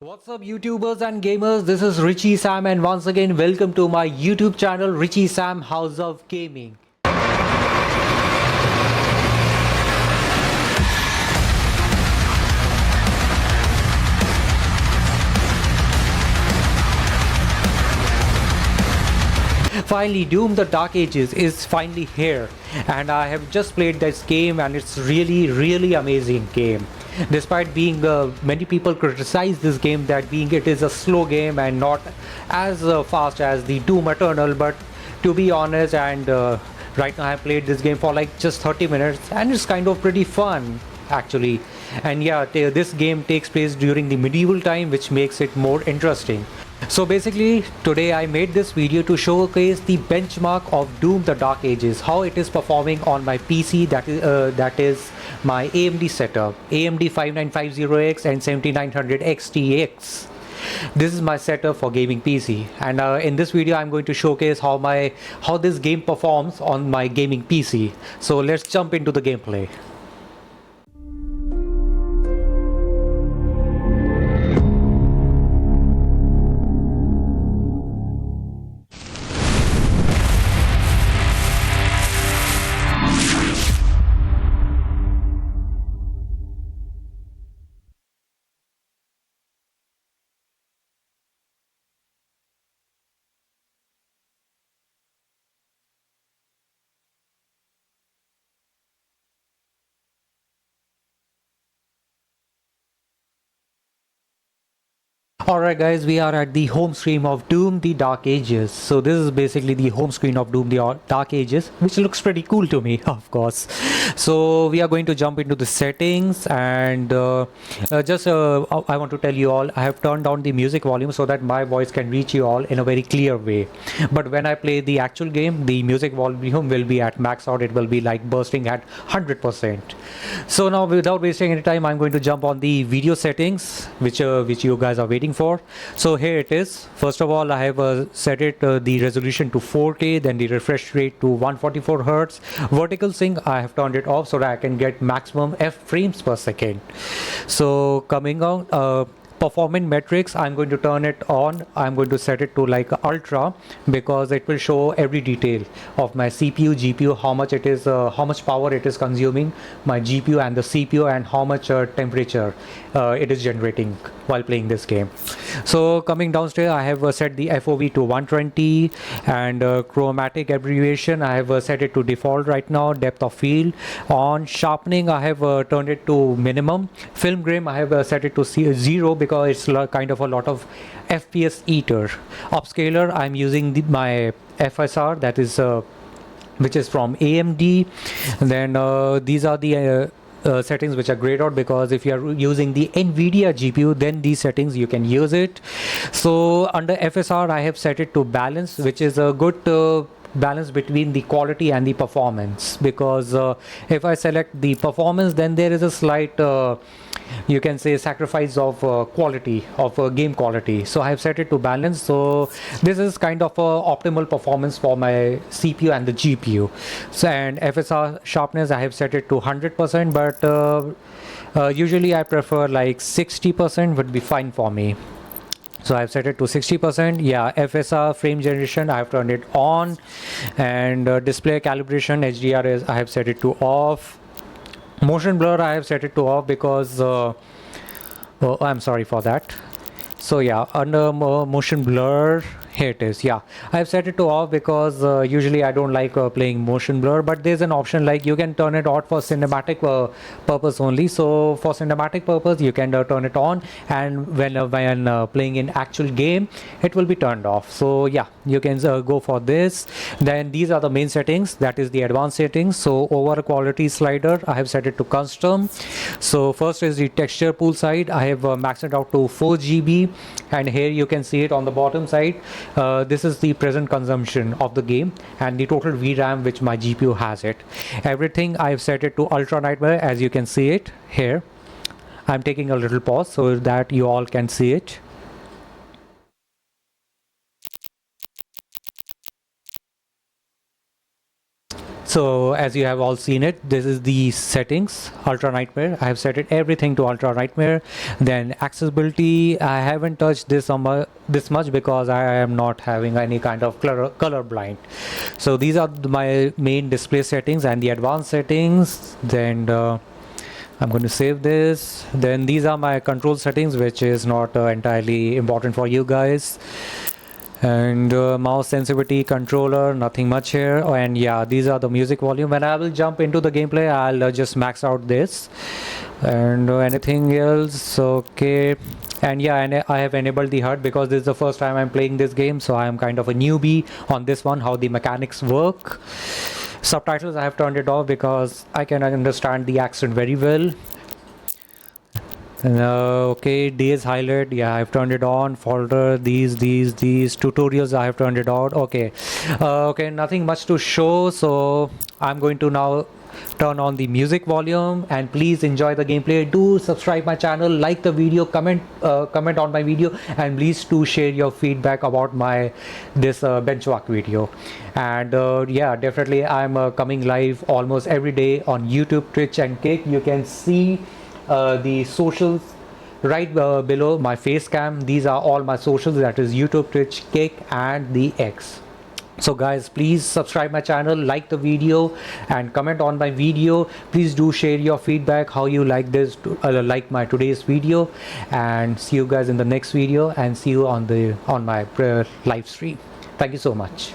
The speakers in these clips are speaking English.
What's up YouTubers and gamers, this is Richie Sam and once again welcome to my YouTube channel Richie Sam House of Gaming. Finally, Doom the Dark Ages is finally here and I have just played this game and it's really amazing game. Despite being many people criticize this game that being it is a slow game and not as fast as the Doom Eternal, but to be honest and right now I have played this game for like just 30 minutes and it's kind of pretty fun actually. And yeah, this game takes place during the medieval time, which makes it more interesting. So basically today I made this video to showcase the benchmark of Doom the Dark Ages, how it is performing on my PC, that is my AMD setup, AMD 5950X and 7900XTX. This is my setup for gaming PC, and in this video I'm going to showcase how this game performs on my gaming PC. So let's jump into the gameplay. Alright guys, we are at the home screen of Doom the Dark Ages. So this is basically the home screen of Doom the Dark Ages, which looks pretty cool to me, of course. So we are going to jump into the settings and I want to tell you all, I have turned down the music volume so that my voice can reach you all in a very clear way. But when I play the actual game, the music volume will be at max out, it will be like bursting at 100%. So now without wasting any time, I'm going to jump on the video settings, which you guys are waiting for. So here it is. First of all, I have set it the resolution to 4K, then the refresh rate to 144 Hz. Vertical sync I have turned it off so that I can get maximum F frames per second. So coming on, performance metrics, I'm going to turn it on. I'm going to set it to like ultra because it will show every detail of my CPU, GPU, how much it is, how much power it is consuming, my GPU and the CPU, and how much temperature it is generating while playing this game. So coming downstairs, I have set the FOV to 120 and chromatic aberration I have set it to default right now. Depth of field on. Sharpening I have turned it to minimum. Film grain I have set it to 0 because it's kind of a lot of FPS eater. Upscaler I'm using my FSR, that is which is from AMD. And then these are the settings which are grayed out because if you are using the NVIDIA GPU, then these settings you can use it. So under FSR I have set it to balance, which is a good balance between the quality and the performance, because if I select the performance, then there is a slight you can say sacrifice of quality of game quality. So I have set it to balance, so this is kind of optimal performance for my CPU and the GPU. So and FSR sharpness I have set it to 100%, but usually I prefer like 60% would be fine for me. So I've set it to 60%. Yeah, FSR frame generation I have turned it on, and display calibration HDR is I have set it to off. Motion blur I have set it to off because I'm sorry for that. So yeah, under motion blur, here it is. Yeah, I have set it to off because usually I don't like playing motion blur, but there's an option like you can turn it on for cinematic purpose only. So for cinematic purpose you can turn it on, and when playing in actual game it will be turned off. So yeah, you can go for this. Then these are the main settings, that is the advanced settings. So over quality slider I have set it to custom. So first is the texture pool side, I have maxed it out to 4 GB, and here you can see it on the bottom side. This is the present consumption of the game and the total VRAM which my GPU has it. Everything I've set it to ultra nightmare, as you can see it here. I'm taking a little pause so that you all can see it. So as you have all seen it, this is the settings, Ultra Nightmare. I have set it everything to Ultra Nightmare. Then accessibility, I haven't touched this this much because I am not having any kind of color blind. So these are my main display settings and the advanced settings. Then I'm going to save this. Then these are my control settings, which is not entirely important for you guys. And mouse sensitivity, controller, nothing much here. Oh, and yeah, these are the music volume. When I will jump into the gameplay, I'll just max out this. And anything else, okay. And yeah, and I have enabled the HUD because this is the first time I'm playing this game, so I am kind of a newbie on this one, how the mechanics work. Subtitles, I have turned it off because I can understand the accent very well. Okay, days highlight, yeah, I've turned it on. Folder, these tutorials, I have turned it on. Okay, okay, nothing much to show, so I'm going to now turn on the music volume. And please enjoy the gameplay. Do subscribe my channel, like the video, comment on my video, and please do share your feedback about this benchmark video. And yeah, definitely I'm coming live almost every day on YouTube, Twitch and Kick. You can see the socials right below my face cam. These are all my socials, that is YouTube, Twitch, Kick and the X. So guys, please subscribe my channel, like the video and comment on my video. Please do share your feedback, how you like this, like my today's video. And see you guys in the next video, and see you on my live stream. Thank you so much.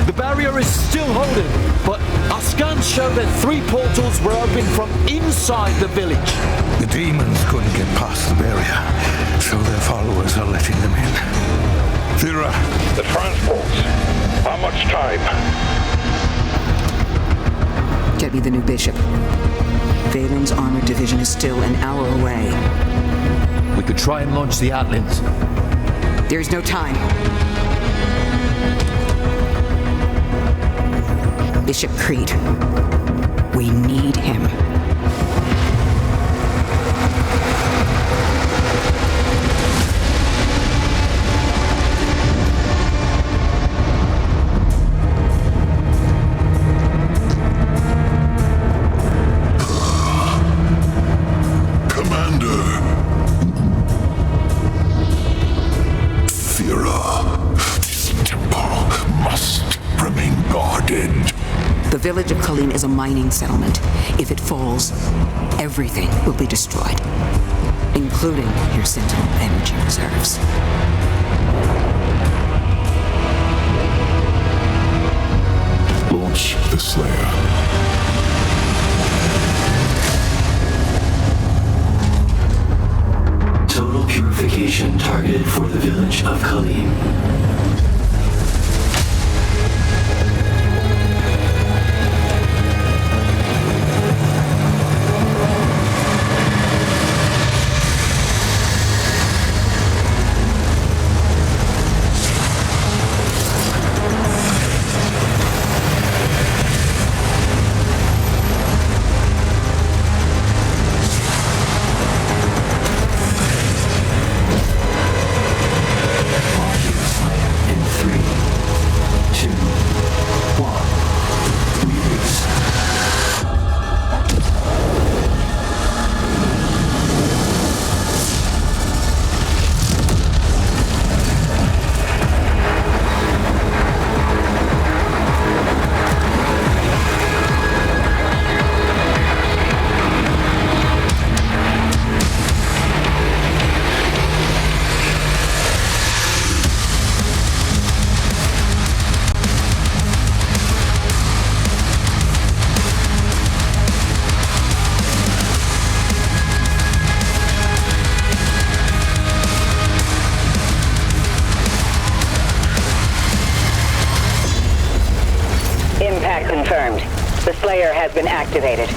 The barrier is still holding, but our scans show that 3 portals were opened from inside the village. The demons couldn't get past the barrier, so their followers are letting them in. Thera. The transports. How much time? Get me the new bishop. VIII's armored division is still an hour away. We could try and launch the Atlas. There's no time. Bishop Creed. We need him. This temple must remain guarded. village of Kalim is a mining settlement. If it falls, everything will be destroyed, including your Sentinel energy reserves. Launch the Slayer. Total purification targeted for the village of Kalim. Confirmed. The Slayer has been activated.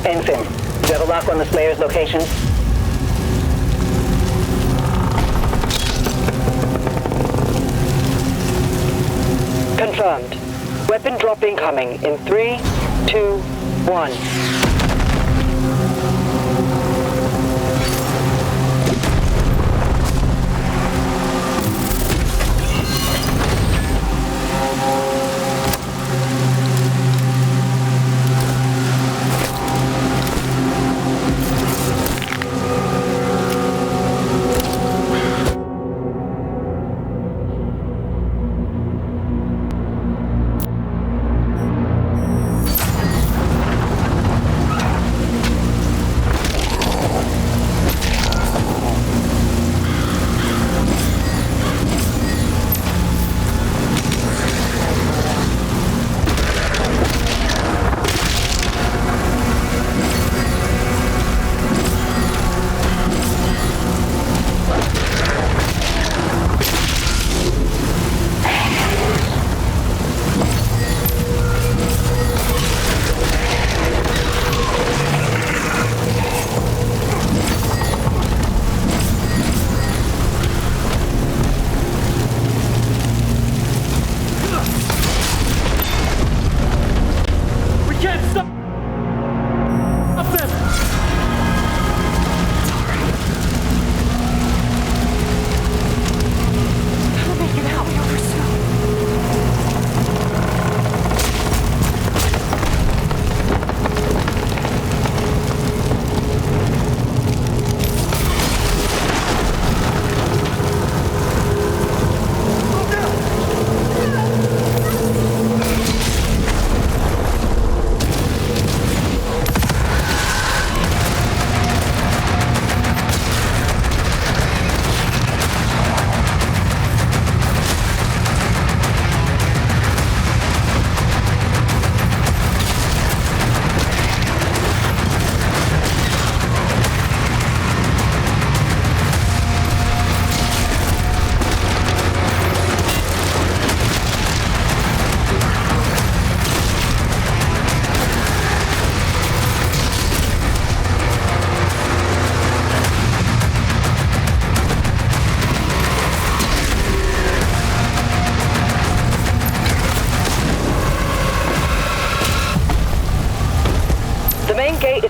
Ensign, do you have a lock on the Slayer's location? Confirmed. Weapon drop incoming in 3, 2, 1.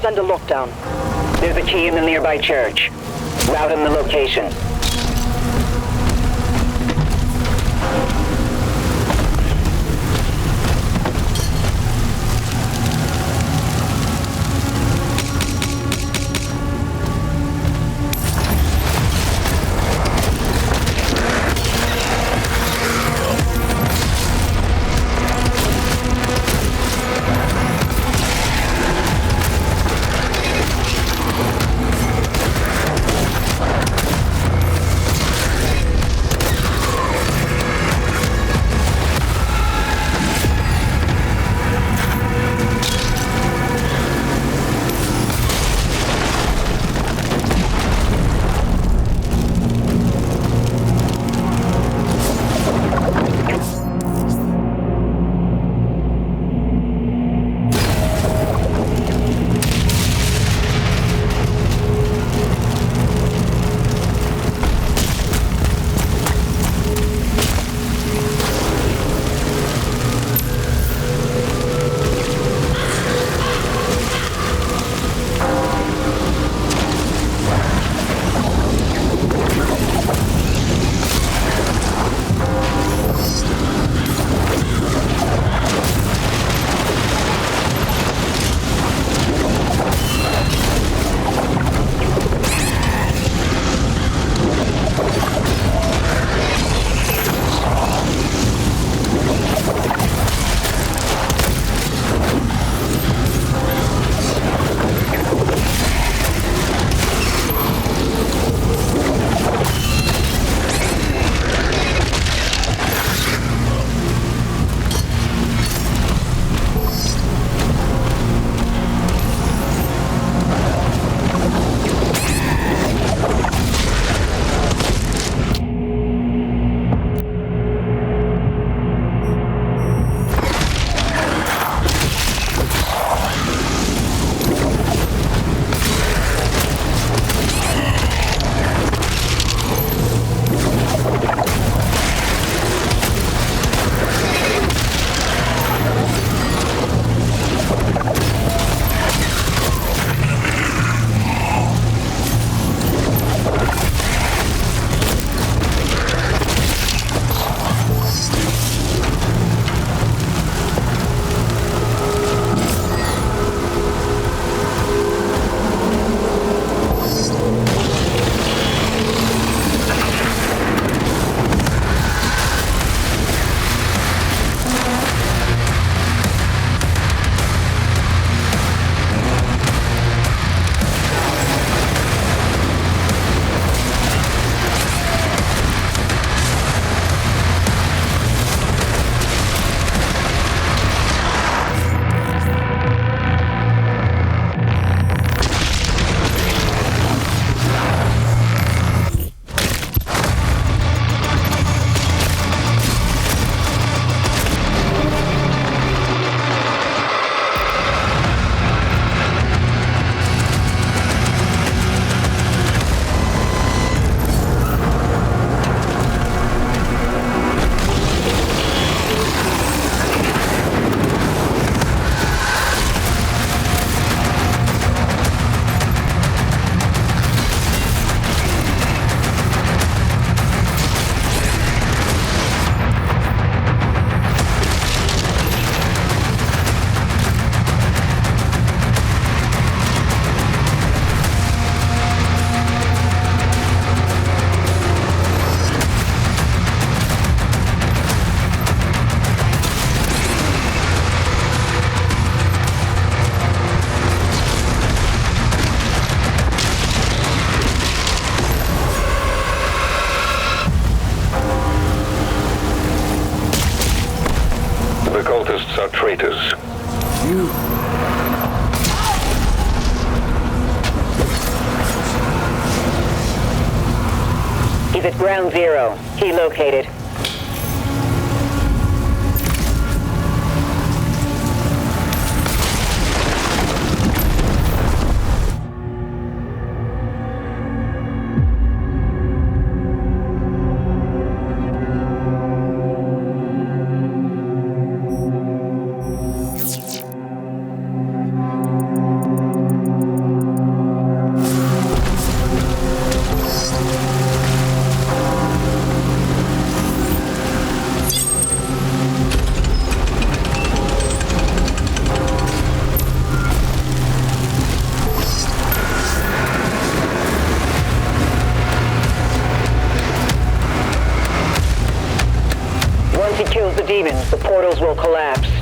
under lockdown. There's a key in the nearby church. Route him the location. Cultists are traitors. He's at ground zero. He located. Once he kills the demons, the portals will collapse.